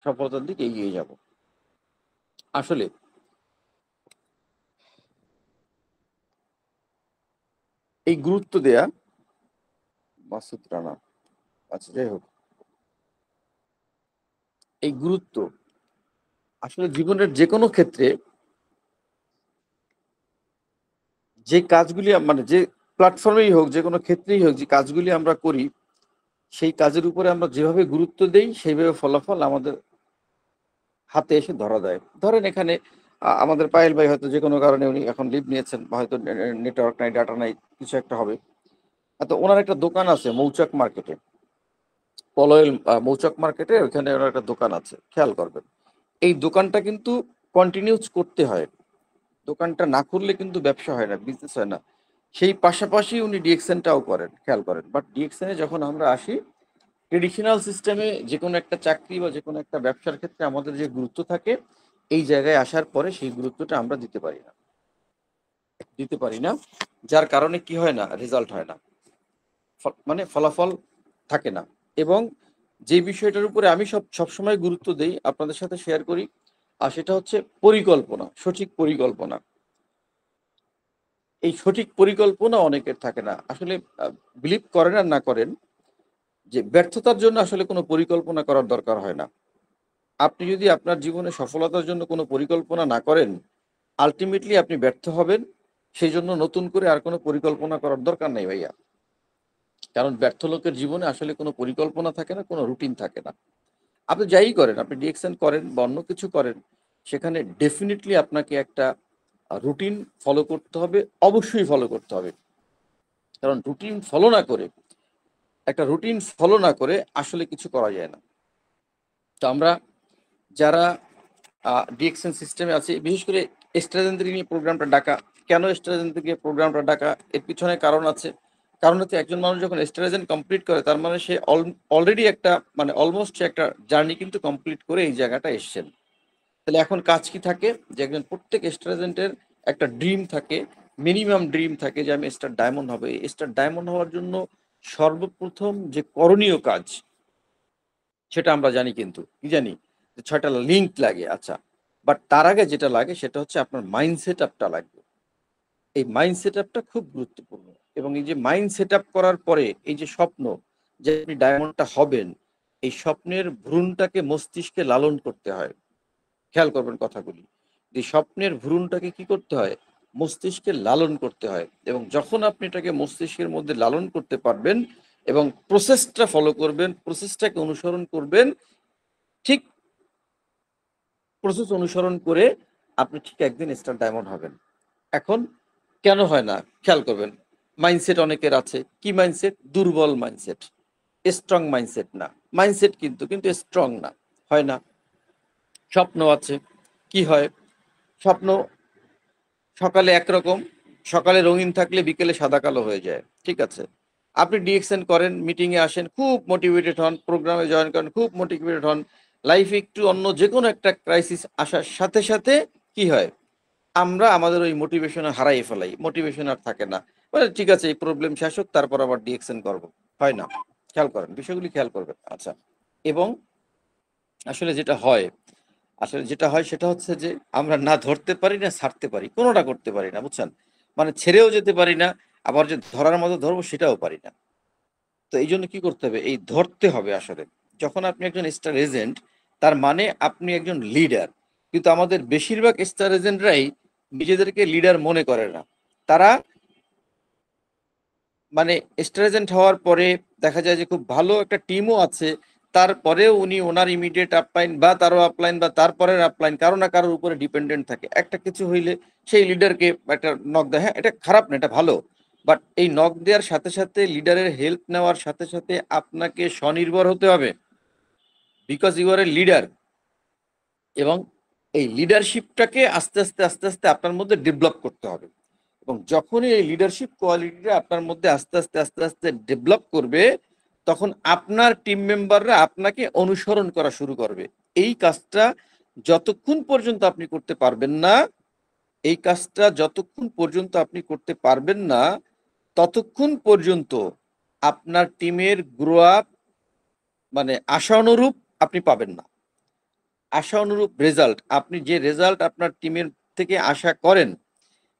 সফলতার দিকে এগিয়ে যাব। আসলে এই গুরুত্ব দেয়া মাসুদ রানা, আচ্ছা যাই হোক, এই গুরুত্ব আসলে জীবনের যে কোনো ক্ষেত্রে যে কাজগুলি মানে যে প্ল্যাটফর্মেই হোক, যে কোনো ক্ষেত্রেই হোক, যে কাজগুলি আমরা করি সেই কাজের উপরে আমরা যেভাবে গুরুত্ব দেই সেইভাবে ফলাফল আমাদের হাতে এসে ধরা দেয়। ধরেন এখানে আমাদের পায়েল ভাই হয়তো যে কোনো কারণে উনি এখন লিভ নিয়েছেন, বা হয়তো নেটওয়ার্ক নাই, ডাটা নাই, কিছু একটা হবে। তো ওনার একটা দোকান আছে মৌচাক মার্কেটে, পলয়েল মৌচাক মার্কেটে, ওইখানে ওনার একটা দোকান আছে, খেয়াল করবেন। এই দোকানটা কিন্তু কন্টিনিউস করতে হয়, দোকানটা না করলে কিন্তু ব্যবসা হয় না, বিজনেস হয় না। সেই পাশাপাশি উনি ডিএক্সএনটাও করেন, খেয়াল করেন। বাট ডিএক্সএনে যখন আমরা আসি, ট্রেডিশনাল সিস্টেমে যে কোনো একটা চাকরি বা যে কোনো একটা ব্যবসার ক্ষেত্রে আমাদের যে গুরুত্ব থাকে, এই জায়গায় আসার পরে সেই গুরুত্বটা আমরা দিতে পারি না, যার কারণে কি হয় না, রেজাল্ট হয় না, মানে ফলাফল থাকে না। এবং যে বিষয়টার উপরে আমি সবসময় গুরুত্ব দেই, আপনাদের সাথে শেয়ার করি, আর সেটা হচ্ছে পরিকল্পনা, সঠিক পরিকল্পনা। এই সঠিক পরিকল্পনা অনেকের থাকে না আসলে। বিলিভ করেন আর না করেন, যে ব্যর্থতার জন্য আসলে কোনো পরিকল্পনা করার দরকার হয় না। আপনি যদি আপনার জীবনে সফলতার জন্য কোনো পরিকল্পনা না করেন, আলটিমেটলি আপনি ব্যর্থ হবেন। সেই জন্য নতুন করে আর কোনো পরিকল্পনা করার দরকার নেই ভাইয়া। কারণ ব্যর্থ লোকের জীবনে আসলে কোনো পরিকল্পনা থাকে না, কোনো রুটিন থাকে না। আপনি যাই করেন, আপনি ডিএক্সএন করেন বা অন্য কিছু করেন, সেখানে ডেফিনেটলি আপনাকে একটা রুটিন ফলো করতে হবে, অবশ্যই ফলো করতে হবে। কারণ রুটিন ফলো না করে আসলে কিছু করা যায় না। তো আমরা যারা ডিএক্সএন সিস্টেমে আছে, বিশেষ করে স্ট্রাজেন্দ্রিক নিয়ে প্রোগ্রামটা ডাকা, কেন স্ট্রাজেন্দ্রিক নিয়ে প্রোগ্রামটা ডাকা, এর পিছনে কারণ আছে। কারণ হচ্ছে একজন মানুষ যখন স্ট্রাজেন কমপ্লিট করে, তার মানে সে অলরেডি একটা, মানে অলমোস্ট সে একটা জার্নি কিন্তু কমপ্লিট করে এই জায়গাটা এসছেন। তাহলে এখন কাজ কি থাকে, যে একজন প্রত্যেক স্ট্রাজেন্টের একটা ড্রিম থাকে, মিনিমাম ড্রিম থাকে, যে আমি স্টার ডায়মন্ড হবে। স্টার ডায়মন্ড হওয়ার জন্য সর্বপ্রথম যে করণীয় কাজ, সেটা আমরা জানি, কিন্তু কি জানি, যে 6টা লিঙ্ক লাগে। আচ্ছা, বাট তার আগে যেটা লাগে সেটা হচ্ছে আপনার মাইন্ড সেট আপটা লাগবে। এই মাইন্ড সেট আপটা খুব গুরুত্বপূর্ণ। এবং এই যে মাইন্ড সেট আপ করার পরে এই যে স্বপ্ন, যে আপনি ডায়মন্ডটা হবেন, এই স্বপ্নের ভ্রূণটাকে মস্তিষ্কে লালন করতে হয়। খেয়াল করবেন কথাগুলি, যে স্বপ্নের ভ্রূণটাকে কি করতে হয়, মস্তিষ্কে লালন করতে হয়। এবং যখন আপনি এটাকে মস্তিষ্কের মধ্যে লালন করতে পারবেন এবং প্রসেসটা ফলো করবেন, প্রসেসটাকে অনুসরণ করবেন, ঠিক প্রসেস অনুসরণ করে আপনি ঠিক একদিন স্টার ডায়মন্ড হবেন। এখন কেন হয় না, খেয়াল করবেন। মাইন্ডসেট অনেকের আছে, কি মাইন্ডসেট, দুর্বল মাইন্ডসেট, স্ট্রং মাইন্ডসেট না। মাইন্ডসেট কিন্তু কিন্তু স্ট্রং না, হয় না। স্বপ্ন আছে, কি হয়, স্বপ্ন সকালে একরকম, সকালে রঙিন থাকলে বিকেলে সাদা কালো হয়ে যায়, ঠিক আছে। আপনি ডিএক্সএন করেন, মিটিংয়ে আসেন, খুব মোটিভেটেড হন, প্রোগ্রামে জয়েন করেন, খুব মোটিভেটেড হন। লাইফে একটু অন্য যে কোনো একটা ক্রাইসিস আসার সাথে সাথে কি হয়, আমরা আমাদের ওই মোটিভেশন হারাই ফেলাই, মোটিভেশন আর থাকে না। মানে ঠিক আছে, এই প্রবলেম শেষ হোক, তারপর আবার ডিএক্সএন করবো, হয় না। খেয়াল করেন, বিষয়গুলি খেয়াল করবেন। আচ্ছা, এবং আসলে যেটা হয় সেটা হচ্ছে যে আমরা না ধরতে পারি না ছাড়তে পারি, কোনোটা করতে পারি না, বুঝছেন। মানে ছেড়েও যেতে পারি না, আবার যে ধরার মতো ধরবো সেটাও পারি না। তো এই জন্য কি করতে হবে, এই ধরতে হবে আসলে। যখন আপনি একজন স্টার এজেন্ট, তার মানে আপনি একজন লিডার। কিন্তু আমাদের বেশিরভাগ স্টার এজেন্টরাই নিজেদেরকে লিডার মনে করে না। তারা মানে স্টার এজেন্ট হওয়ার পরে দেখা যায় যে খুব ভালো একটা টিমও আছে, তারপরেও উনি ওনার ইমিডিয়েট আপলাইন বা তারও আপলাইন বা তারপরের আপলাইন কারো না কারোর উপরে ডিপেন্ডেন্ট থাকে। একটা কিছু হইলে সেই লিডারকে একটা নক দেয়, হ্যাঁ এটা খারাপ না, এটা ভালো। বাট এই নক দেওয়ার সাথে সাথে, লিডারের হেল্প নেওয়ার সাথে সাথে আপনাকে স্বনির্ভর হতে হবে, because you are a leader. এবং এই লিডারশিপটাকে আস্তে আস্তে আস্তে আস্তে আপনার মধ্যে ডেভেলপ করতে হবে। এবং যখনই এই লিডারশিপ কোয়ালিটিটা আপনার মধ্যে আস্তে আস্তে আস্তে আস্তে ডেভেলপ করবে, তখন আপনার টিম মেম্বাররা আপনাকে অনুসরণ করা শুরু করবে। এই কাজটা যতক্ষণ পর্যন্ত আপনি করতে পারবেন না, এই কাজটা যতক্ষণ পর্যন্ত আপনি করতে পারবেন না, ততক্ষণ পর্যন্ত আপনার টিমের গ্রো আপ মানে আশানুরূপ আপনি পাবেন না। আশা অনুরূপ রেজাল্ট, আপনি যে রেজাল্ট আপনার টিমের থেকে আশা করেন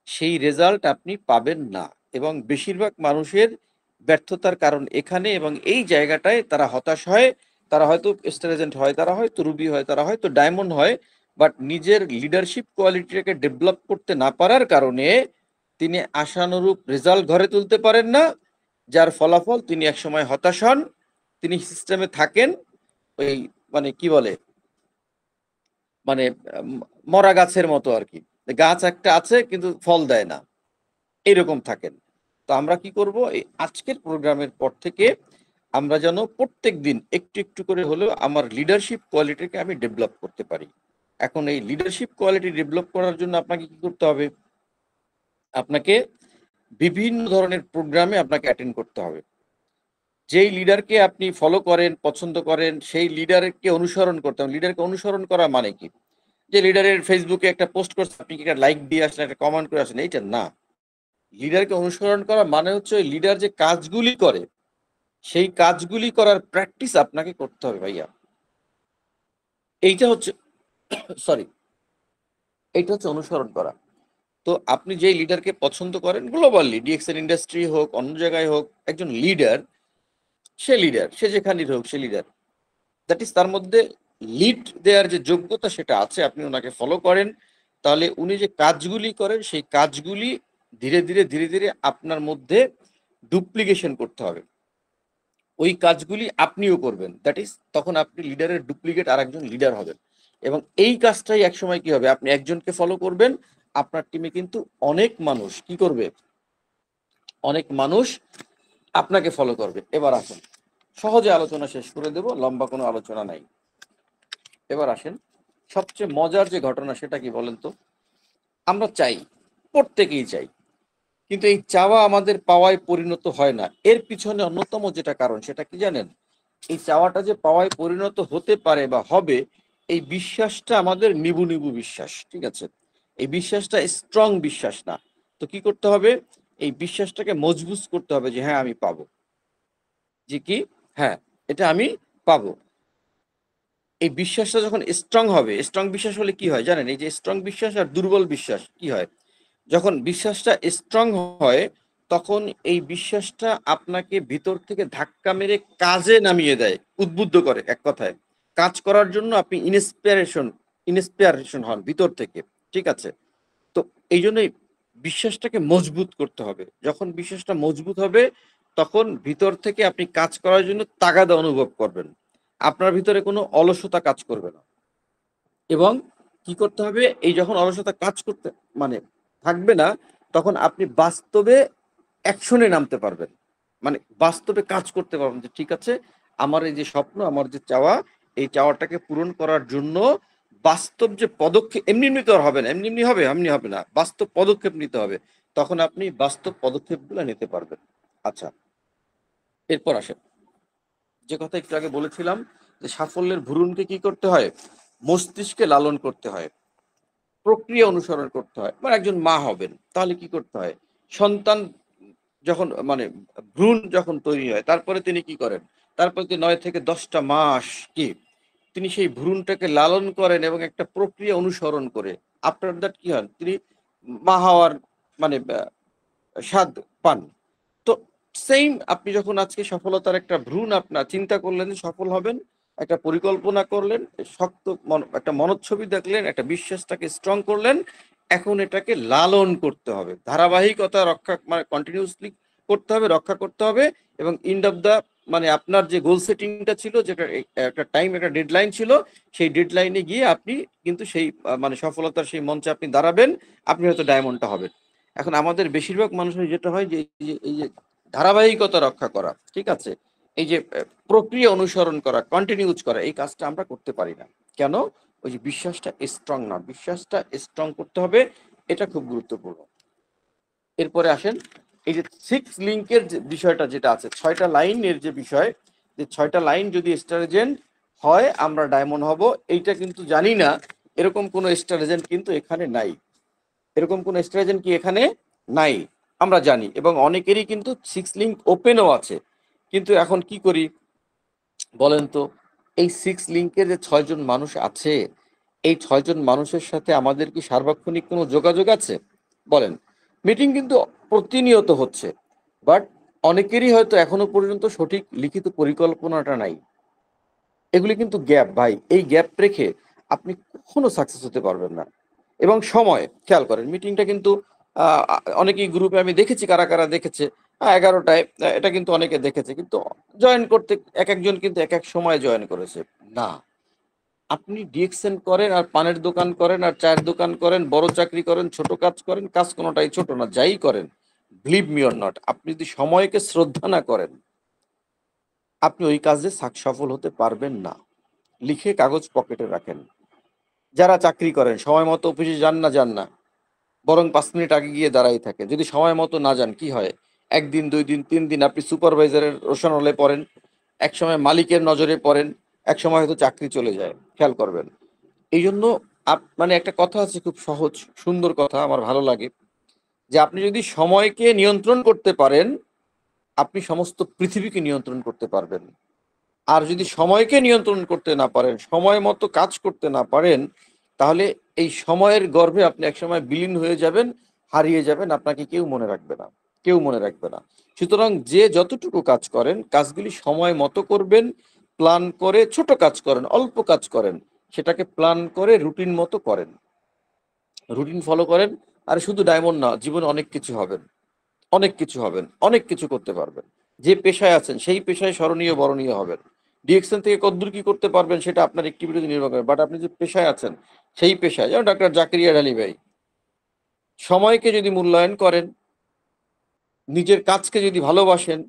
সেই রেজাল্ট আপনি পাবেন না। এবং বেশিরভাগ মানুষের ব্যর্থতার কারণ এখানে, এবং এই জায়গাটায় তারা হতাশ হয়। তারা হয়তো স্টার এজেন্ট হয়, তারা হয়তো রুবি হয়, তারা হয়তো ডায়মন্ড হয়, বাট নিজের লিডারশিপ কোয়ালিটিটাকে ডেভেলপ করতে না পারার কারণে তিনি আশানুরূপ রেজাল্ট ঘরে তুলতে পারেন না, যার ফলাফল তিনি একসময় হতাশ হন। তিনি সিস্টেমে থাকেন ওই মানে কি বলে, মানে মরা গাছের মতো আর কি, গাছ একটা আছে কিন্তু ফল দেয় না, এইরকম থাকেন। তো আমরা কি করব, এই আজকের প্রোগ্রামের পর থেকে আমরা যেন প্রত্যেক দিন একটু একটু করে হলেও আমার লিডারশিপ কোয়ালিটিকে আমি ডেভেলপ করতে পারি। এখন এই লিডারশিপ কোয়ালিটি ডেভেলপ করার জন্য আপনাকে কি করতে হবে, আপনাকে বিভিন্ন ধরনের প্রোগ্রামে আপনাকে অ্যাটেন্ড করতে হবে। যেই লিডারকে আপনি ফলো করেন, পছন্দ করেন, সেই লিডারকে অনুসরণ করতে হবে। লিডারকে অনুসরণ করা মানে কি, যে লিডারের ফেসবুকে একটা পোস্ট করছে আপনি কি একটা লাইক দিয়ে আসেন, একটা কমেন্ট করে আসেন, এইটা না। লিডারকে অনুসরণ করা মানে হচ্ছে ওই লিডার যে কাজগুলি করে সেই কাজগুলি করার প্র্যাকটিস আপনাকে করতে হবে ভাইয়া। এইটা হচ্ছে সরি, এইটা হচ্ছে অনুসরণ করা। তো আপনি যেই লিডারকে পছন্দ করেন গ্লোবালি, ডিএক্সএল ইন্ডাস্ট্রি হোক, অন্য জায়গায় হোক, একজন লিডার, সে যেখানেই হোক সে লিডার, দ্যাট ইজ তার মধ্যে লিড দেওয়ার যে যোগ্যতা সেটা আছে, আপনি ওনাকে ফলো করেন, তাহলে উনি যে কাজগুলি করেন সেই কাজগুলি ধীরে ধীরে ধীরে ধীরে আপনার মধ্যে ডুপ্লিকেশন করতে হবে। ওই কাজগুলি আপনিও করবেন, দ্যাট ইজ তখন আপনি লিডারের ডুপ্লিকেট আর একজন লিডার হবেন। এবং এই কাজটাই একসময় কি হবে, আপনি একজনকে ফলো করবেন, আপনার টিমে কিন্তু অনেক মানুষ কি করবে, অনেক মানুষ আপনাকে ফলো করবে। এবার আসেন, সহজে আলোচনা শেষ করে দেব, লম্বা কোনো আলোচনা নাই। এবার আসেন, সবচেয়ে মজার যে ঘটনা সেটা কি বলেন তো। আমরা চাই, প্রত্যেকেই চাই, কিন্তু এই চাওয়া আমাদের পাওয়ায় পরিণত হয় না। এর পিছনে অন্যতম যেটা কারণ সেটা কি জানেন, এই চাওয়াটা যে পাওয়ায় পরিণত হতে পারে বা হবে, এই বিশ্বাসটা আমাদের নিবু নিবু বিশ্বাস, ঠিক আছে? এই বিশ্বাসটা স্ট্রং বিশ্বাস না। তো কি করতে হবে, এই বিশ্বাসটাকে মজবুত করতে হবে, যে হ্যাঁ আমি পাবো, যে কি, হ্যাঁ এটা আমি পাবো। এই বিশ্বাসটা যখন স্ট্রং হবে, স্ট্রং বিশ্বাস হলে কি হয় জানেন, এই যে স্ট্রং বিশ্বাস আর দুর্বল বিশ্বাস কি হয়, যখন বিশ্বাসটা স্ট্রং হয় তখন এই বিশ্বাসটা আপনাকে ভিতর থেকে ধাক্কা মেরে কাজে নামিয়ে দেয়, উদ্বুদ্ধ করে, এক কথায় কাজ করার জন্য আপনি ইন্সপিরেশন হন ভিতর থেকে, ঠিক আছে? তো এই জন্যই বিশ্বাসটাকে মজবুত করতে হবে। যখন বিশ্বাসটা মজবুত হবে তখন ভিতর থেকে আপনি কাজ করার জন্য তাগাদা অনুভব করবেন, আপনার ভিতরে কোনো অলসতা কাজ করবে না। এবং কি করতে হবে, এই যখন অলসতা কাজ করতে মানে থাকবে না, তখন আপনি বাস্তবে অ্যাকশনে নামতে পারবেন, মানে বাস্তবে কাজ করতে পারবেন, যে ঠিক আছে আমার এই যে স্বপ্ন, আমার যে চাওয়া, এই চাওয়াটাকে পূরণ করার জন্য বাস্তব যে পদক্ষেপ, এমনি এমনি তো আর হবে না, এমনি এমনি হবে, এমনি হবে না, বাস্তব পদক্ষেপ নিতে হবে, তখন আপনি বাস্তব পদক্ষেপগুলো নিতে পারবেন। আচ্ছা, এরপর আসেন, যে কথা একটু আগে বলেছিলাম, যে সাফল্যের ভ্রূণকে কি করতে হয়, মস্তিষ্কে লালন করতে হয়, প্রক্রিয়া অনুসরণ করতে হয়। মানে একজন মা হবেন তাহলে কি করতে হয়, সন্তান যখন মানে ভ্রূণ যখন তৈরি হয় তারপরে তিনি কি করেন, তারপরে তিনি 9 থেকে 10টা মাস কি তিনি সেই ভ্রূণটাকে লালন করেন এবং একটা প্রক্রিয়া অনুসরণ করে আফটার দ্যাট কি হন, তিনি মা হওয়ার মানে স্বাদ পান। তো সেইম, আপনি যখন আজকে সফলতার একটা ভ্রূণ আপনার চিন্তা করলেন যে সফল হবেন, একটা পরিকল্পনা করলেন, শক্ত একটা মনোচ্ছবি দেখলেন, একটা বিশ্বাসটাকে স্ট্রং করলেন, এখন এটাকে লালন করতে হবে, ধারাবাহিকতা রক্ষা, মানে কন্টিনিউসলি করতে হবে, রক্ষা করতে হবে। এবং এন্ড অফ দা মানে আপনার যে গোল সেটিংটা ছিল, যেটা একটা টাইম, একটা ডেডলাইন ছিল, সেই ডেডলাইনে গিয়ে আপনি কিন্তু সেই মানে সফলতার সেই মঞ্চে আপনি দাঁড়াবেন, আপনি হয়তো ডায়মন্ডটা হবেন। এখন আমাদের বেশিরভাগ মানুষের যেটা হয় যে এই যে ধারাবাহিকতা রক্ষা করা, ঠিক আছে, এই যে প্রক্রিয়া অনুসরণ করা, কন্টিনিউজ করা, এই কাজটা আমরা করতে পারি না। কেন? ওই যে বিশ্বাসটা স্ট্রং না, বিশ্বাসটা স্ট্রং করতে হবে, এটা খুব গুরুত্বপূর্ণ। এরপরে আসেন, এই যে 6 লিঙ্কের যে বিষয়টা যেটা আছে, 6টা লাইনের যে বিষয়, যে 6টা লাইন যদি স্টার এজেন্ট হয় আমরা ডায়মন্ড হব, এইটা কিন্তু জানি না, এরকম কোনো স্টার এজেন্ট কিন্তু এখানে নাই, এরকম কোন স্টার এজেন্ট কি এখানে নাই, আমরা জানি। এবং অনেকেরই কিন্তু 6 লিঙ্ক ওপেনও আছে, কিন্তু এখন কি করি বলেন তো, এই 6 লিঙ্কের যে 6 জন মানুষ আছে, এই 6 জন মানুষের সাথে আমাদের কি সার্বক্ষণিক কোনো যোগাযোগ আছে? বলেন। মিটিং কিন্তু প্রতিনিয়ত হচ্ছে, বাট অনেকেরই হয়তো এখনো পর্যন্ত সঠিক লিখিত পরিকল্পনাটা নাই। এগুলি কিন্তু গ্যাপ ভাই। এই গ্যাপ রেখে আপনি কখনো সাকসেস হতে পারবেন না। এবং সময় খেয়াল করেন, মিটিংটা কিন্তু অনেকেই গ্রুপে আমি দেখেছি, কারা কারা দেখেছে 11টায়, এটা কিন্তু অনেকে দেখেছে, কিন্তু জয়েন করতে এক একজন কিন্তু এক এক সময় জয়েন করেছে। না, আপনি ডিএক্সএন করেন আর পানের দোকান করেন আর চায়ের দোকান করেন, বড় চাকরি করেন, ছোট কাজ করেন, কাজ কোনোটাই ছোট না, যাই করেন, বিলিভ মি অর নট, আপনি যদি সময়কে শ্রদ্ধা না করেন, আপনি ওই কাজে সফল হতে পারবেন না। লিখে কাগজ পকেটে রাখেন। যারা চাকরি করেন সময় মতো অফিসে যান না, বরং 5 মিনিট আগে গিয়ে দাঁড়াই থাকেন। যদি সময় মতো না যান কি হয়, 1 দিন 2 দিন 3 দিন আপনি সুপারভাইজারের রোশানলে পড়েন, এক সময় মালিকের নজরে পড়েন, এক সময় হয়তো চাকরি চলে যায়। খেয়াল করবেন। এই জন্য মানে একটা কথা আছে, খুব সহজ সুন্দর কথা, আমার ভালো লাগে, যে আপনি যদি সময়কে নিয়ন্ত্রণ করতে পারেন, আপনি সমস্ত পৃথিবীকে নিয়ন্ত্রণ করতে পারবেন। আর যদি সময়কে নিয়ন্ত্রণ করতে না পারেন, সময় মতো কাজ করতে না পারেন, তাহলে এই সময়ের গর্ভে আপনি একসময় বিলীন হয়ে যাবেন, হারিয়ে যাবেন, আপনাকে কেউ মনে রাখবে না, কেউ মনে রাখবে না। সুতরাং যে যতটুকু কাজ করেন, কাজগুলি সময় মতো করবেন, প্ল্যান করে। ছোট কাজ করেন, অল্প কাজ করেন, সেটাকে প্ল্যান করে রুটিন মতো করেন, রুটিন ফলো করেন। আর শুধু ডায়মন্ড না, জীবনে অনেক কিছু হবেন, অনেক কিছু হবেন, অনেক কিছু করতে পারবেন। যে পেশায় আছেন সেই পেশায় স্মরণীয় বরণীয় হবেন। ডিএক্সএন থেকে কতদূর কি করতে পারবেন সেটা আপনার অ্যাক্টিভিটিতে নির্ভর করে, বাট আপনি যে পেশায় আছেন সেই পেশায়, যেমন ডাক্তার জাকিরিয়া আলী ভাই, সময়কে যদি মূল্যায়ন করেন, নিজের কাজকে যদি ভালোবাসেন,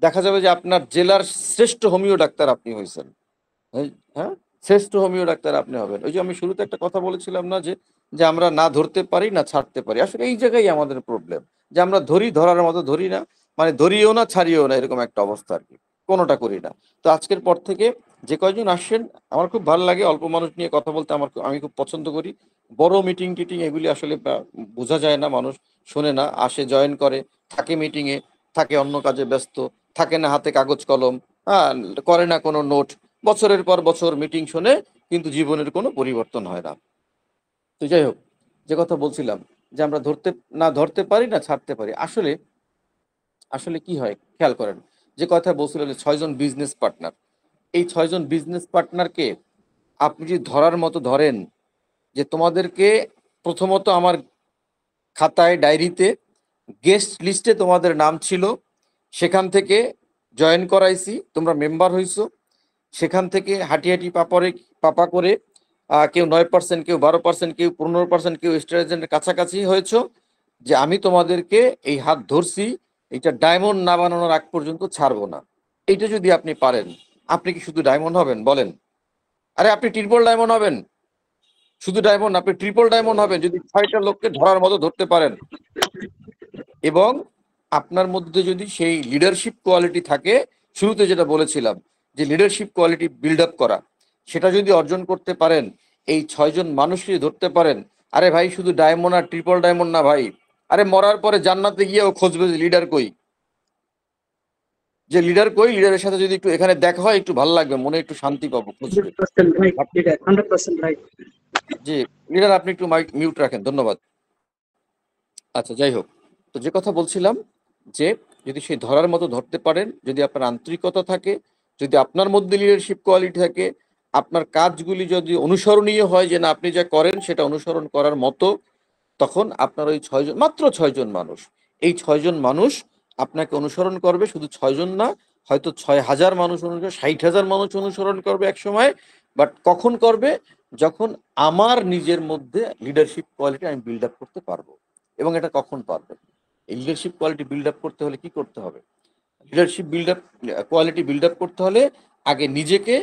দেখা যাবে যে আপনার জেলার শ্রেষ্ঠ হোমিও ডাক্তার আপনি হয়েছেন। হ্যাঁ, শ্রেষ্ঠ হোমিও ডাক্তার আপনি হবেন। ওই যে আমি শুরুতে একটা কথা বলেছিলাম না, যে যে আমরা না ধরতে পারি না ছাড়তে পারি। আসলে এই জায়গায় আমাদের প্রবলেম, যে আমরা ধরি, ধরার মতো ধরি না, মানে ধরিও না ছাড়িও না, এরকম একটা অবস্থা আর কি, কোনোটা করি না। তো আজকের পর থেকে যে কয়জন আসছেন, আমার খুব ভালো লাগে অল্প মানুষ নিয়ে কথা বলতে, আমি খুব পছন্দ করি। বড় মিটিং টিটিং এগুলি আসলে বোঝা যায় না, মানুষ শোনে না, আসে জয়েন করে, থাকে মিটিংয়ে, থাকে অন্য কাজে ব্যস্ত, থাকে না হাতে কাগজ কলম, হ্যাঁ, করে না কোনো নোট, বছরের পর বছর মিটিং শোনে, কিন্তু জীবনের কোনো পরিবর্তন হয় না। তো যাই হোক, যে কথা বলছিলাম, যে আমরা ধরতে পারি না ছাড়তে পারি। আসলে আসলে কি হয় খেয়াল করেন, যে কথা বলছিলেন যে 6 জন বিজনেস পার্টনার, এই 6 জন বিজনেস পার্টনারকে আপনি যদি ধরার মতো ধরেন, যে তোমাদেরকে প্রথমত আমার খাতায় ডায়েরিতে গেস্ট লিস্টে তোমাদের নাম ছিল, সেখান থেকে জয়েন করাইছি, তোমরা মেম্বার হইছো, সেখান থেকে হাঁটি হাঁটি পাপা করে কেউ 9%, কেউ 12%, কেউ 15%, কেউ স্টার এজেন্টের কাছাকাছি হয়েছো, যে আমি তোমাদেরকে এই হাত ধরছি, এটা ডায়মন্ড না বানানোর আগ পর্যন্ত ছাড়বো না। এইটা যদি আপনি পারেন, আপনি কি শুধু ডায়মন্ড হবেন বলেন? আরে আপনি ট্রিপল ডায়মন্ড হবেন। শুধু ডায়মন্ড, আপনি ট্রিপল ডায়মন্ড হবেন যদি 6টা লোককে ধরার মতো ধরতে পারেন। এবং আপনার মধ্যে যদি সেই লিডারশিপ কোয়ালিটি থাকে, শুরুতে যেটা বলেছিলাম, যে লিডারশিপ কোয়ালিটি বিল্ড আপ করা, সেটা যদি অর্জন করতে পারেন, এই 6 জন মানুষকে ধরতে পারেন, আরে ভাই শুধু ডায়মন্ড আর ট্রিপল ডায়মন্ড না ভাই, আরে মরার পরে জান্নাতে গিয়েও খুঁজবে যে লিডার কই, যে লিডার কই, লিডারের সাথে যদি একটু এখানে দেখা হয় একটু ভালো লাগবে, মনে একটু শান্তি পাবো, খুঁজবে। 100% রাইট, এটা 100% রাইট। জি, লিডার আপনি একটু মাইক মিউট রাখেন, ধন্যবাদ। আচ্ছা, যাই হোক, তো যে কথা বলছিলাম, যে যদি সেই ধরার মতো ধরতে পারেন, যদি আপনার আন্তরিকতা থাকে, যদি আপনার মধ্যে লিডারশিপ কোয়ালিটি থাকে, আপনার কাজগুলি যদি অনুসরণীয় হয়, যে না আপনি যা করেন সেটা অনুসরণ করার মতো, তখন আপনার ওই 6 জন, মাত্র 6 জন মানুষ, এই 6 জন মানুষ আপনাকে অনুসরণ করবে। শুধু 6 জন না, হয়তো 6,000 মানুষ অনুসরণ, 60,000 মানুষ অনুসরণ করবে এক সময়। বাট কখন করবে? যখন আমার নিজের মধ্যে লিডারশিপ কোয়ালিটি আমি বিল্ড আপ করতে পারবো। এবং এটা কখন পারবে? এই লিডারশিপ কোয়ালিটি বিল্ড আপ করতে হলে কি করতে হবে? Leadership build up quality build up করতে হলে আগে নিজেকে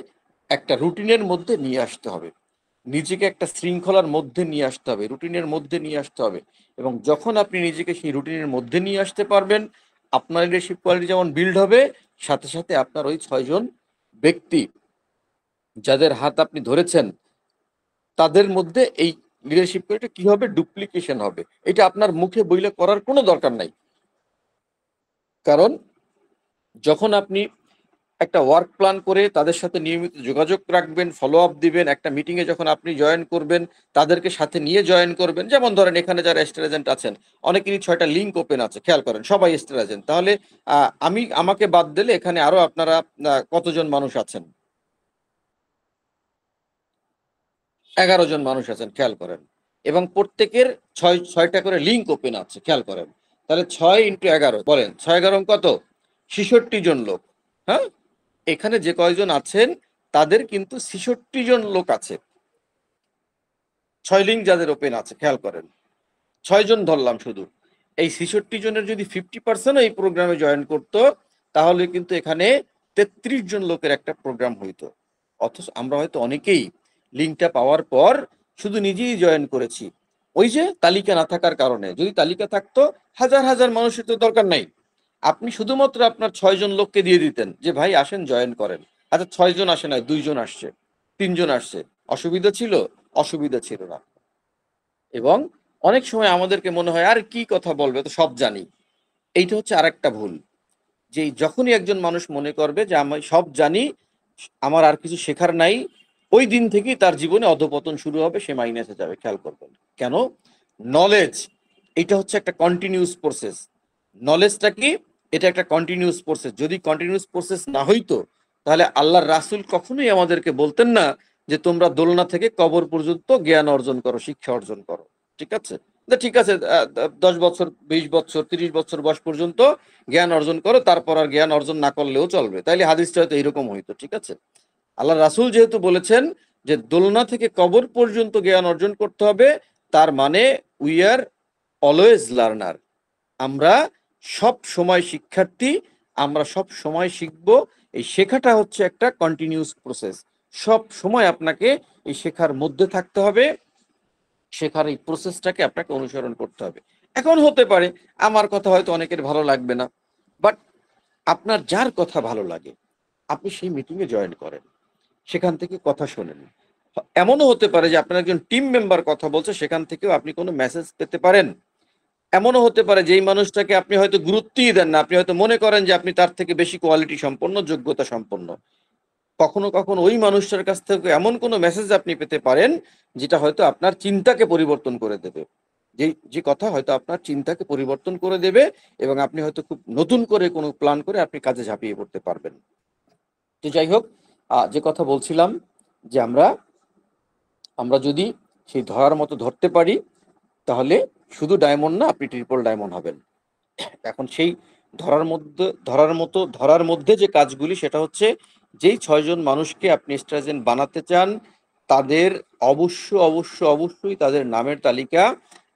একটা রুটিনের মধ্যে নিয়ে আসতে হবে, নিজেকে একটা শৃঙ্খলার মধ্যে নিয়ে আসতে হবে, রুটিনের মধ্যে নিয়ে আসতে হবে। এবং যখন আপনি নিজেকে সেই রুটিনের মধ্যে নিয়ে আসতে পারবেন, আপনার লিডারশিপ কোয়ালিটি যেমন বিল্ড হবে, সাথে সাথে আপনার ওই 6 জন ব্যক্তি যাদের হাত আপনি ধরেছেন, তাদের মধ্যে এই লিডারশিপ কোয়ালিটি কি হবে? ডুপ্লিকেশন হবে। এটা আপনার মুখে বইলে করার কোনো দরকার নাই। কারণ যখন আপনি একটা ওয়ার্ক প্ল্যান করে তাদের সাথে নিয়মিত যোগাযোগ রাখবেন, ফলো আপ দিবেন। একটা মিটিংয়ে যখন আপনি জয়েন করবেন তাদেরকে সাথে নিয়ে জয়েন করবেন। যেমন ধরেন এখানে যারা স্টার এজেন্ট আছেন অনেকেরই 6টা লিঙ্ক ওপেন আছে, খেয়াল করেন সবাই স্টার এজেন্ট। তাহলে আমাকে বাদ দিলে এখানে আরো আপনারা কতজন মানুষ আছেন? 11 জন মানুষ আছেন, খেয়াল করেন। এবং প্রত্যেকের 6টা করে লিঙ্ক ওপেন আছে, খেয়াল করেন। তাহলে 6 ইন্টু 11 বলেন, 6 11 কত? 66 জন লোক। হ্যাঁ, এখানে যে কয়জন আছেন তাদের কিন্তু 66 জন লোক আছে, 6 লিঙ্ক যাদের ওপেন আছে, খেয়াল করেন। 6 জন ধরলাম শুধু। এই 66 জনের যদি 50% এই প্রোগ্রামে জয়েন করতো তাহলে কিন্তু এখানে 33 জন লোকের একটা প্রোগ্রাম হইতো। অথচ আমরা হয়তো অনেকেই লিঙ্কটা পাওয়ার পর শুধু নিজেই জয়েন করেছি, ওই যে তালিকা না থাকার কারণে। যদি তালিকা থাকতো হাজার হাজার মানুষের তো দরকার নাই, আপনি শুধুমাত্র আপনার 6 জন লোককে দিয়ে দিতেন যে ভাই আসেন জয়েন করেন। আচ্ছা 6 জন আসে নাই, 2 জন আসছে, 3 জন আসছে, অসুবিধা ছিল? অসুবিধা ছিল না। এবং অনেক সময় আমাদেরকে মনে হয় আর কি কথা বলবে, তো সব জানি। এইটা হচ্ছে আরেকটা ভুল, যে যখনই একজন মানুষ মনে করবে যে আমি সব জানি, আমার আর কিছু শেখার নাই, ওই দিন থেকেই তার জীবনে অধপতন শুরু হবে, সে মাইনাসে যাবে। খেয়াল করবেন কেন? নলেজ এটা হচ্ছে একটা কন্টিনিউয়াস প্রসেস। নলেজটা কি? এটা একটা কন্টিনিউয়াস প্রসেস। যদি কন্টিনিউয়াস প্রসেস না হইতো তাহলে আল্লাহর রাসূল কখনোই আমাদেরকে বলতেন না যে তোমরা দোলনা থেকে কবর পর্যন্ত জ্ঞান অর্জন করো, শিক্ষা অর্জন করো। ঠিক আছে, ঠিক আছে, 10 বছর, 20 বছর, 30 বছর বয়স পর্যন্ত জ্ঞান অর্জন করো, তারপর আর জ্ঞান অর্জন না করলেও চলবে। তাইলে হাদিসটা হয়তো এরকম হইতো। ঠিক আছে, আল্লাহ রাসূল যেহেতু বলেছেন যে দোলনা থেকে কবর পর্যন্ত জ্ঞান অর্জন করতে হবে, তার মানে উই আর অলওয়েজ লার্নার। আমরা সব সময় শিক্ষার্থী, আমরা সব সময় শিখব। এই শেখাটা হচ্ছে একটা কন্টিনিউয়াস প্রসেস। সব সময় আপনাকে এই শেখার মধ্যে থাকতে হবে, শেখার এই প্রসেসটাকে আপনাকে অনুসরণ করতে হবে। এখন হতে পারে আমার কথা হয়তো অনেকের ভালো লাগবে না, বাট আপনার যার কথা ভালো লাগে আপনি সেই মিটিংয়ে জয়েন করেন, সেখান থেকে কথা শোনেন। এমনও হতে পারে যে আপনার একজন টিম মেম্বার কথা বলছে, সেখান থেকেও আপনি কোনো মেসেজ পেতে পারেন। এমনও হতে পারে যেই মানুষটাকে আপনি হয়তো গুরুত্বই দেন না, আপনি হয়তো মনে করেন যে আপনি তার থেকে বেশি কোয়ালিটি সম্পন্ন, যোগ্যতা সম্পন্ন, কখনো কখনো ওই মানুষটার কাছ থেকে এমন কোনো মেসেজ আপনি পেতে পারেন যেটা হয়তো আপনার চিন্তাকে পরিবর্তন করে দেবে। যে যে কথা হয়তো আপনার চিন্তাকে পরিবর্তন করে দেবে, এবং আপনি হয়তো খুব নতুন করে কোনো প্ল্যান করে আপনি কাজে ঝাঁপিয়ে পড়তে পারবেন। তো যাই হোক, যে কথা বলছিলাম যে আমরা আমরা যদি সেই ধরার মতো ধরতে পারি তাহলে শুধু ডায়মন্ড না, আপনি ট্রিপল ডায়মন্ড হবেন। এখন সেই ধরার মধ্যে যে কাজগুলি, সেটা হচ্ছে যেই 6 জন মানুষকে আপনি স্টার এজেন্ট বানাতে চান তাদের অবশ্যই তাদের নামের তালিকা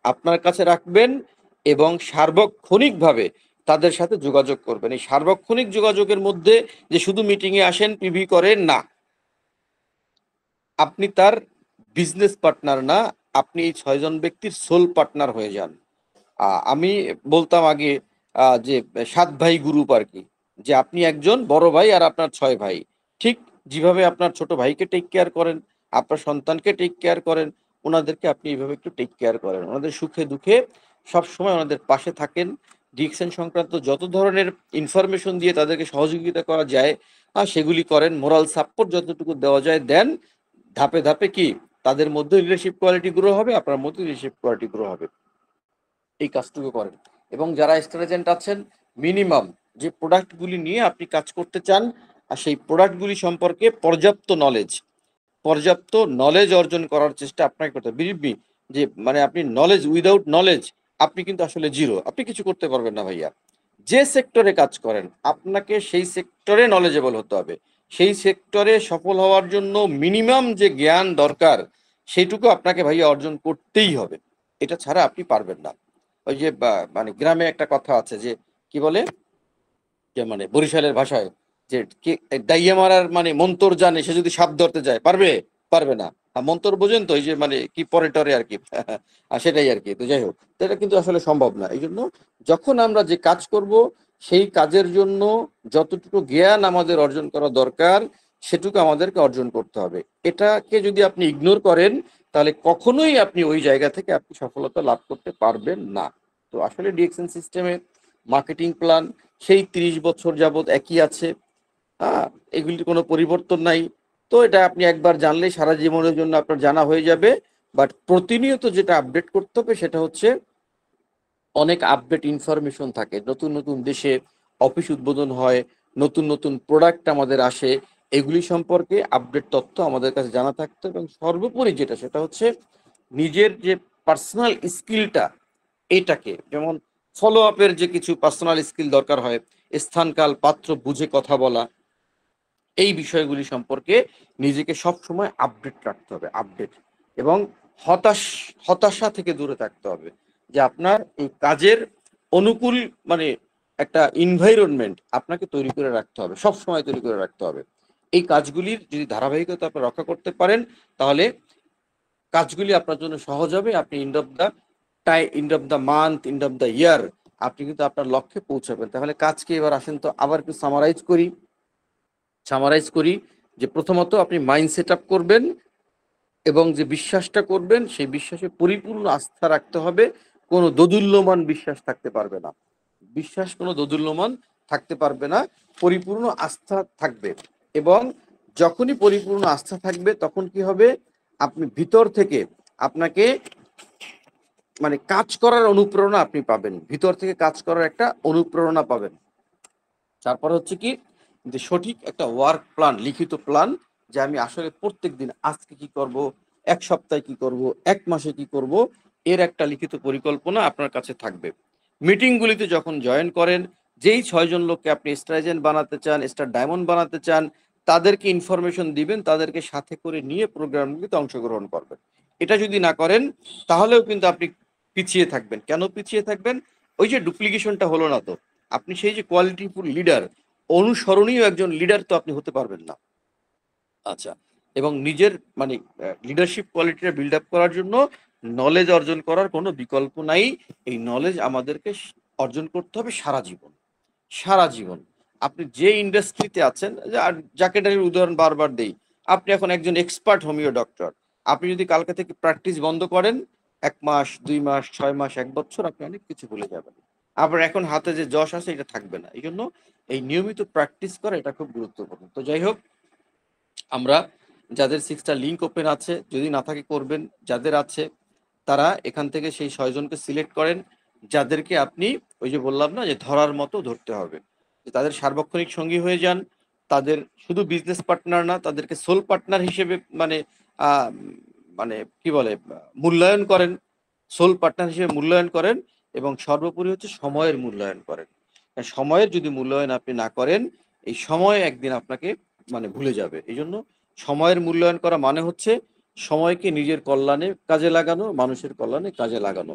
আপনার কাছে রাখবেন এবং সার্বক্ষণিকভাবে তাদের সাথে যোগাযোগ করবেন। এই সার্বক্ষণিক যোগাযোগের মধ্যে যে শুধু মিটিংয়ে আসেন, পিভি করেন না, আপনি তার বিজনেস পার্টনার না, আপনি এই 6 জন ব্যক্তির সোল পার্টনার হয়ে যান। আমি বলতাম আগে যে 7 ভাই গ্রুপ আর কি, যে আপনি একজন বড় ভাই আর আপনার 6 ভাই। ঠিক যেভাবে আপনার ছোট ভাইকে টেক কেয়ার করেন, আপনার সন্তানকে টেক কেয়ার করেন, ওনাদেরকে আপনি এইভাবে একটু টেক কেয়ার করেন। ওনাদের সুখে দুঃখে সবসময় ওনাদের পাশে থাকেন। ডিএক্সএন সংক্রান্ত যত ধরনের ইনফরমেশন দিয়ে তাদেরকে সহযোগিতা করা যায় সেগুলি করেন। মোরাল সাপোর্ট যতটুকু দেওয়া যায় দেন। ধাপে ধাপে কি তাদের মধ্যে লিডারশিপ কোয়ালিটি গ্রো হবে, আপনার মধ্যে লিডারশিপ কোয়ালিটি গ্রো হবে। এই কাজটুকু করেন। এবং যারা স্টার এজেন্ট আছেন, মিনিমাম যে প্রোডাক্টগুলি নিয়ে আপনি কাজ করতে চান আর সেই প্রোডাক্টগুলি সম্পর্কে পর্যাপ্ত নলেজ অর্জন করার চেষ্টা আপনাকে করতে হবে। বিলিভ মি, যে মানে আপনি নলেজ, উইদাউট নলেজ আপনি কিন্তু আসলে জিরো, আপনি কিছু করতে পারবেন না ভাইয়া। যে সেক্টরে কাজ করেন আপনাকে সেই সেক্টরে নলেজেবল হতে হবে। সেই সেক্টরে সফল হওয়ার জন্য মিনিমাম যে জ্ঞান দরকার সেইটুকু আপনাকে ভাইয়া অর্জন করতেই হবে। এটা ছাড়া আপনি পারবেন না। ওই যে মানে গ্রামে একটা কথা আছে যে কি বলে, যে মানে বরিশালের ভাষায়, যে কে ডাইয়া মারার মানে মন্তর জানে, সে যদি সাপ ধরতে যায় পারবে? পারবে না। মন্তর বোঝেন তো, ওই যে মানে কি পরে টরে আর কি সেটাই আর কি। তো যাই হোক, তো এটা কিন্তু আসলে সম্ভব না। এই জন্য যখন আমরা যে কাজ করব সেই কাজের জন্য যতটুকু জ্ঞান আমাদের অর্জন করা দরকার সেটুকু আমাদেরকে অর্জন করতে হবে। এটাকে যদি আপনি ইগনোর করেন তাহলে কখনোই আপনি ওই জায়গা থেকে আপনি সফলতা লাভ করতে পারবেন না। তো আসলে ডিএক্সএন সিস্টেমে মার্কেটিং প্ল্যান সেই 30 বছর যাবত একই আছে। হ্যাঁ, এগুলির কোনো পরিবর্তন নাই। তো এটা আপনি একবার জানলেই সারা জীবনের জন্য আপনার জানা হয়ে যাবে। বাট প্রতিনিয়ত যেটা আপডেট করতে হবে সেটা হচ্ছে অনেক আপডেট ইনফরমেশন থাকে। নতুন নতুন দেশে অফিস উদ্বোধন হয়, নতুন নতুন প্রোডাক্ট আমাদের আসে। এগুলি সম্পর্কে আপডেট তথ্য আমাদের কাছে জানা থাকতো এবং সর্বোপরি যেটা সেটা হচ্ছে নিজের যে পার্সোনাল স্কিলটা, এটাকে যেমন ফলো আপের যে কিছু পার্সোনাল স্কিল দরকার হয়, স্থানকাল পাত্র বুঝে কথা বলা, এই বিষয়গুলি সম্পর্কে নিজেকে সব সময় আপডেট রাখতে হবে, আপডেট। এবং হতাশা থেকে দূরে থাকতে হবে, যে আপনার এই কাজের অনুকূল মানে একটা এনভায়রনমেন্ট আপনাকে তৈরি করে রাখতে হবে, সব সময় তৈরি করে রাখতে হবে। এই কাজগুলির যদি ধারাবাহিকতা আপনি রক্ষা করতে পারেন, তাহলে কাজগুলি আপনার জন্য সহজ হবে। আপনি end of the month, end of the year আপনি কিন্তু আপনার লক্ষ্যে পৌঁছাবেন। তাহলে কাজকে এবার আসেন তো আবার একটু সামারাইজ করি যে প্রথমত আপনি মাইন্ড সেট আপ করবেন এবং যে বিশ্বাসটা করবেন সেই বিশ্বাসে পরিপূর্ণ আস্থা রাখতে হবে। কোনো দোদুল্যমান বিশ্বাস থাকতে পারবে না, কোনো দোদুল্যমান থাকতে পারবে না, পরিপূর্ণ আস্থা থাকবে। এবং যখনই পরিপূর্ণ আস্থা থাকবে তখন কি হবে, আপনি ভিতর থেকে আপনাকে মানে কাজ করার অনুপ্রেরণা আপনি পাবেন, ভিতর থেকে কাজ করার একটা অনুপ্রেরণা পাবেন। তারপর হচ্ছে কি, যে সঠিক একটা ওয়ার্ক প্ল্যান, লিখিত প্ল্যান, যে আমি আসলে প্রত্যেক দিন আজকে কি করব, এক সপ্তাহে কি করব, এক মাসে কি করব, এর একটা লিখিত পরিকল্পনা আপনার কাছে থাকবে। মিটিংগুলিতে যখন জয়েন করেন, যেই 6 জন লোককে আপনি স্টার এজেন্ট বানাতে চান, স্টার ডায়মন্ড বানাতে চান, তাদেরকে ইনফরমেশন দিবেন, তাদেরকে সাথে করে নিয়ে প্রোগ্রামগুলিতে অংশগ্রহণ করবেন। এটা যদি না করেন তাহলেও কিন্তু আপনি পিছিয়ে থাকবেন। কেন পিছিয়ে থাকবেন? ওই যে ডুপ্লিকেশনটা হলো না। তো আপনি সেই যে কোয়ালিটিফুল লিডার, অনুসরণীয় একজন লিডার তো আপনি হতে পারবেন না। আচ্ছা, এবং নিজের মানে লিডারশিপ কোয়ালিটিটা বিল্ড আপ করার জন্য নলেজ অর্জন করার কোনো বিকল্প নাই। এই নলেজ আমাদেরকে অর্জন করতে হবে সারা জীবন, সারা জীবন। আপনি যে ইন্ডাস্ট্রিতে আছেন, জাকেটারির উদাহরণ বারবার দেই, আপনি এখন একজন এক্সপার্ট হোমিও ডক্টর, আপনি যদি কালকে থেকে প্র্যাকটিস বন্ধ করেন, 1 মাস 2 মাস 6 মাস 1 বছর আপনি অনেক কিছু ভুলে যাবেন। আবার এখন হাতে যে যশ আছে এটা থাকবে না। এই জন্য এই নিয়মিত প্র্যাকটিস করা এটা খুব গুরুত্বপূর্ণ। তো যাই হোক, আমরা যাদের 6টা লিঙ্ক ওপেন আছে, যদি না থাকে করবেন, যাদের আছে তারা এখান থেকে সেই 6 জনকে সিলেক্ট করেন, যাদেরকে আপনি ওই যে বললাম না যে ধরার মতো ধরতে হবে, যে তাদের সার্বক্ষণিক সঙ্গী হয়ে যান, তাদের শুধু বিজনেস পার্টনার না, তাদেরকে সোল পার্টনার হিসেবে মানে আহ, মানে কি বলে মূল্যায়ন করেন, সোল পার্টনার হিসেবে মূল্যায়ন করেন। এবং সর্বোপরি হচ্ছে সময়ের মূল্যায়ন করেন। সময়ের যদি মূল্যায়ন আপনি না করেন, এই সময় একদিন আপনাকে মানে ভুলে যাবে। এই জন্য সময়ের মূল্যায়ন করা মানে হচ্ছে সময়কে নিজের কল্যাণে কাজে লাগানো, মানুষের কল্যাণে কাজে লাগানো।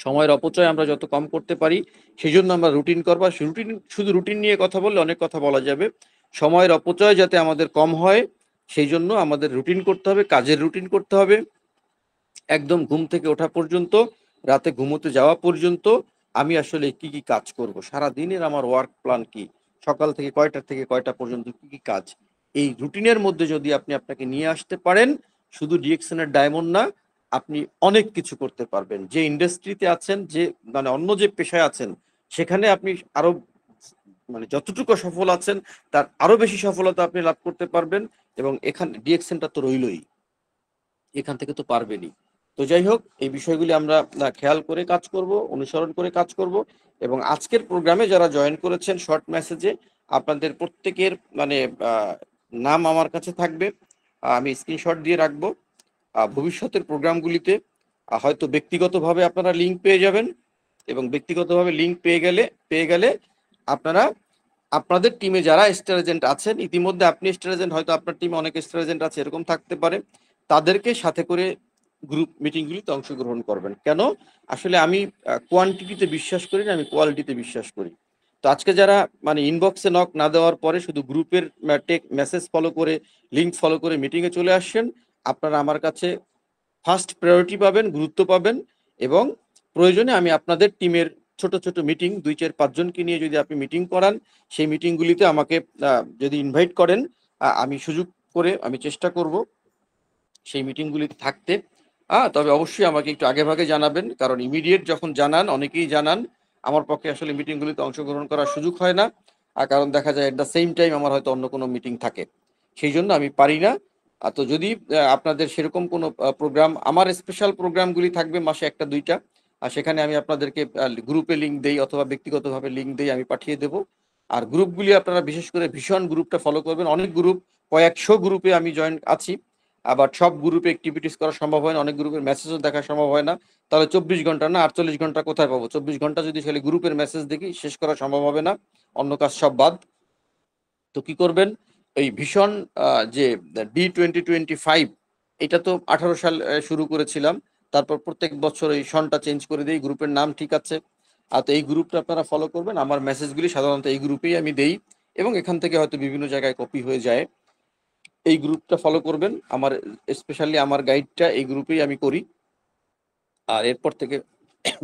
সময়ের অপচয় আমরা যত কম করতে পারি, সেই জন্য আমরা রুটিন করবো। শুধু রুটিন নিয়ে কথা বললে অনেক কথা বলা যাবে। সময়ের অপচয় যাতে আমাদের কম হয়, সেই জন্য আমাদের রুটিন করতে হবে, কাজের রুটিন করতে হবে। একদম ঘুম থেকে ওঠা পর্যন্ত, রাতে ঘুমোতে যাওয়া পর্যন্ত আমি আসলে কি কি কাজ করব, সারা দিনের আমার ওয়ার্ক প্ল্যান কি, সকাল থেকে কয়টা পর্যন্ত কি কি কাজ, এই রুটিনের মধ্যে যদি আপনি আপনাকে নিয়ে আসতে পারেন, শুধু ডিএক্সএন এর ডায়মন্ড না, আপনি অনেক কিছু করতে পারবেন। যে ইন্ডাস্ট্রিতে আছেন, যে মানে অন্য যে পেশায় আছেন, সেখানে আপনি আরো মানে যতটুকু সফল আছেন তার আরো বেশি সফলতা আপনি লাভ করতে পারবেন। এবং এখানে ডিএক্সএনটা তো রইলই, এখান থেকে তো পারবেনই। তো যাই হোক, এই বিষয়গুলি আমরা খেয়াল করে কাজ করব, অনুসরণ করে কাজ করব। এবং আজকের প্রোগ্রামে যারা জয়েন করেছেন শর্ট মেসেজে, আপনাদের প্রত্যেকের মানে নাম আমার কাছে থাকবে, আমি স্ক্রিনশট দিয়ে রাখবো। ভবিষ্যতের প্রোগ্রামগুলিতে হয়তো ব্যক্তিগতভাবে আপনারা লিঙ্ক পেয়ে যাবেন, এবং ব্যক্তিগতভাবে লিঙ্ক পেয়ে গেলে আপনারা আপনাদের টিমে যারা স্টার এজেন্ট আছেন, ইতিমধ্যে আপনি স্টার এজেন্ট, হয়তো আপনার টিমে অনেক স্টার এজেন্ট আছে, এরকম থাকতে পারে, তাদেরকে সাথে করে গ্রুপ মিটিংগুলিতে অংশগ্রহণ করবেন। কেন? আসলে আমি কোয়ান্টিটিতে বিশ্বাস করি না, আমি কোয়ালিটিতে বিশ্বাস করি। তো আজকে যারা মানে ইনবক্সে নক না দেওয়ার পরে শুধু গ্রুপের টেক মেসেজ ফলো করে, লিঙ্ক ফলো করে মিটিংয়ে চলে আসছেন, আপনারা আমার কাছে ফার্স্ট প্রায়োরিটি পাবেন, গুরুত্ব পাবেন। এবং প্রয়োজনে আমি আপনাদের টিমের ছোট ছোট মিটিং 2 4 5 জনকে নিয়ে যদি আপনি মিটিং করান, সেই মিটিংগুলিতে আমাকে যদি ইনভাইট করেন, আমি সুযোগ করে আমি চেষ্টা করব সেই মিটিংগুলিতে থাকতে। তবে অবশ্যই আমাকে একটু আগে ভাগে জানাবেন, কারণ ইমিডিয়েট যখন জানান, অনেকেই জানান, আমার পক্ষে আসলে মিটিংগুলিতে অংশগ্রহণ করার সুযোগ হয় না। কারণ দেখা যায় এট দ্য সেম টাইম আমার হয়তো অন্য কোনো মিটিং থাকে, সেই জন্য আমি পারি না। তো যদি আপনাদের সেরকম কোনো প্রোগ্রাম, আমার স্পেশাল প্রোগ্রামগুলি থাকবে মাসে একটা দুইটা, আর সেখানে আমি আপনাদেরকে গ্রুপে লিঙ্ক দেই অথবা ব্যক্তিগতভাবে লিঙ্ক দেই, আমি পাঠিয়ে দেব। আর গ্রুপগুলি আপনারা বিশেষ করে ভীষণ গ্রুপটা ফলো করবেন। অনেক গ্রুপ, কয়েকশো গ্রুপে আমি জয়েন আছি, আবার সব গ্রুপে অ্যাক্টিভিটিস করা সম্ভব হয় না, অনেক গ্রুপের মেসেজও দেখা সম্ভব হয় না। তাহলে 24 ঘন্টা না 48 ঘন্টা কোথায় পাবো? 24 ঘন্টা যদি খালি গ্রুপের মেসেজ দেখি, শেষ করা সম্ভব হবে না, অন্য কাজ সব বাদ। তো কি করবেন, এই ভীষণ যে D2025, এটা তো 18 সাল শুরু করেছিলাম, তারপর প্রত্যেক বছর এই সনটা চেঞ্জ করে দিই, গ্রুপের নাম ঠিক আছে। তো এই গ্রুপটা আপনারা ফলো করবেন, আমার মেসেজগুলি সাধারণত এই গ্রুপেই আমি দেই, এবং এখান থেকে হয়তো বিভিন্ন জায়গায় কপি হয়ে যায়। এই গ্রুপটা ফলো করবেন, আমার স্পেশালি আমার গাইডটা এই গ্রুপেই আমি করি। আর এরপর থেকে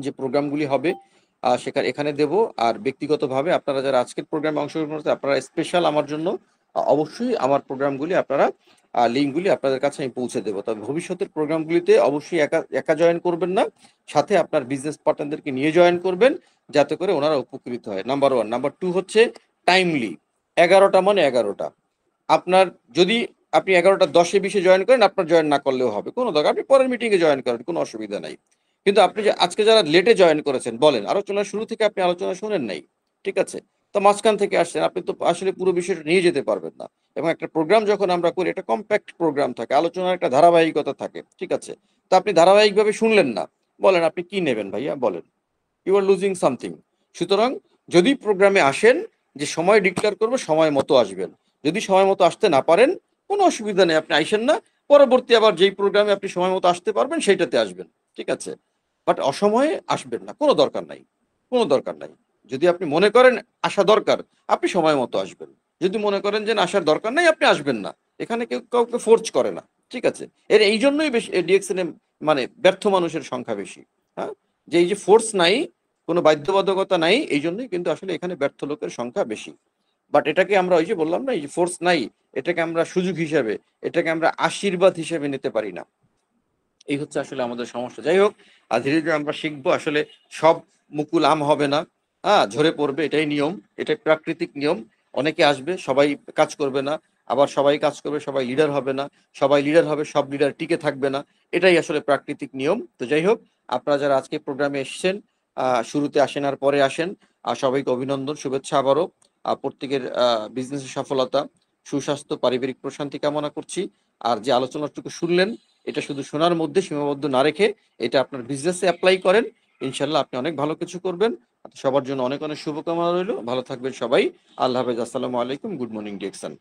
যে প্রোগ্রামগুলি হবে সেখানে এখানে দেব। আর ব্যক্তিগতভাবে আপনারা যারা আজকের প্রোগ্রামে অংশগ্রহণ করতে, আপনারা স্পেশাল আমার জন্য অবশ্যই আমার প্রোগ্রামগুলি আপনারা লিঙ্কগুলি আপনাদের কাছে আমি পৌঁছে দেবো। তবে ভবিষ্যতের প্রোগ্রামগুলিতে অবশ্যই একা একা জয়েন করবেন না, সাথে আপনার বিজনেস পার্টনারদেরকে নিয়ে জয়েন করবেন, যাতে করে ওনারা উপকৃত হয়। নাম্বার 1। নাম্বার 2 হচ্ছে টাইমলি। 11টা মানে 11টা। আপনার যদি আপনি 11টা 10-এ 20-এ জয়েন করেন, আপনার জয়েন না করলেও হবে, কোনো দরকার, আপনি পরের মিটিংয়ে জয়েন করেন, কোনো অসুবিধা নাই। কিন্তু আপনি যে আজকে যারা লেটে জয়েন করেছেন, বলেন আলোচনার শুরু থেকে আপনি আলোচনা শুনেন নাই, ঠিক আছে, তো মাঝখান থেকে আসছেন, আপনি তো আসলে পুরো বিষয়টা নিয়ে যেতে পারবেন না। এবং একটা প্রোগ্রাম যখন আমরা করি, একটা কম্প্যাক্ট প্রোগ্রাম থাকে, আলোচনার একটা ধারাবাহিকতা থাকে, ঠিক আছে। তো আপনি ধারাবাহিকভাবে শুনলেন না, বলেন আপনি কি নেবেন ভাইয়া, বলেন, ইউ আর লুজিং সামথিং। সুতরাং যদি প্রোগ্রামে আসেন, যে সময় ডিক্লেয়ার করবো সময় মতো আসবেন। যদি সময় মতো আসতে না পারেন, কোনো অসুবিধা নেই, আপনি আইসেন না, পরবর্তী আবার যেই প্রোগ্রামে আপনি সময় মতো আসতে পারবেন সেইটাতে আসবেন, ঠিক আছে। বাট অসময়ে আসবেন না, কোনো দরকার নাই, কোনো দরকার নাই। যদি আপনি মনে করেন আসা দরকার, আপনি সময় মতো আসবেন। যদি মনে করেন যে না, আসার দরকার নাই, আপনি আসবেন না। এখানে কেউ কাউকে ফোর্স করে না, ঠিক আছে। এই জন্যই বেশি ডিএক্সএন মানে ব্যর্থ মানুষের সংখ্যা বেশি। হ্যাঁ, যে এই যে ফোর্স নাই, কোনো বাধ্যবাধকতা নাই, এই জন্যই কিন্তু আসলে এখানে ব্যর্থ লোকের সংখ্যা বেশি। বাট এটাকে আমরা ওই যে বললাম না, এই যে ফোর্স নাই, এটাকে আমরা সুযোগ হিসেবে, এটাকে আমরা আশীর্বাদ হিসেবে নিতে পারি না। এই হচ্ছে আসলে আমাদের সমস্যা। যাই হোক, আর ধীরে ধীরে আমরা শিখবো। আসলে সব মুকুল আম হবে না, হ্যাঁ, ঝরে পড়বে, এটাই নিয়ম, এটাই প্রাকৃতিক নিয়ম। অনেকে আসবে, সবাই কাজ করবে না, আবার সবাই কাজ করবে, সবাই লিডার হবে না, সবাই লিডার হবে, সব লিডার টিকে থাকবে না, এটাই আসলে প্রাকৃতিক নিয়ম। তো যাই হোক, আপনারা যারা আজকে প্রোগ্রামে এসেছেন, শুরুতে আসেন আর পরে আসেন, আর সবাইকে অভিনন্দন, শুভেচ্ছা আবারও। প্রত্যেকের বিজনেসের সফলতা, সুস্বাস্থ্য, পারিবারিক প্রশান্তি কামনা করছি। আর যে আলোচনাটুকু শুনলেন, এটা শুধু শোনার মধ্যে সীমাবদ্ধ না রেখে এটা আপনার বিজনেসে অ্যাপ্লাই করেন, ইনশাল্লাহ আপনি অনেক ভালো কিছু করবেন। সবার জন্য অনেক অনেক শুভকামনা রইল, ভালো থাকবেন সবাই। আল্লাহ হাফেজ, আসসালামু আলাইকুম, গুড মর্নিং ডিএক্সন।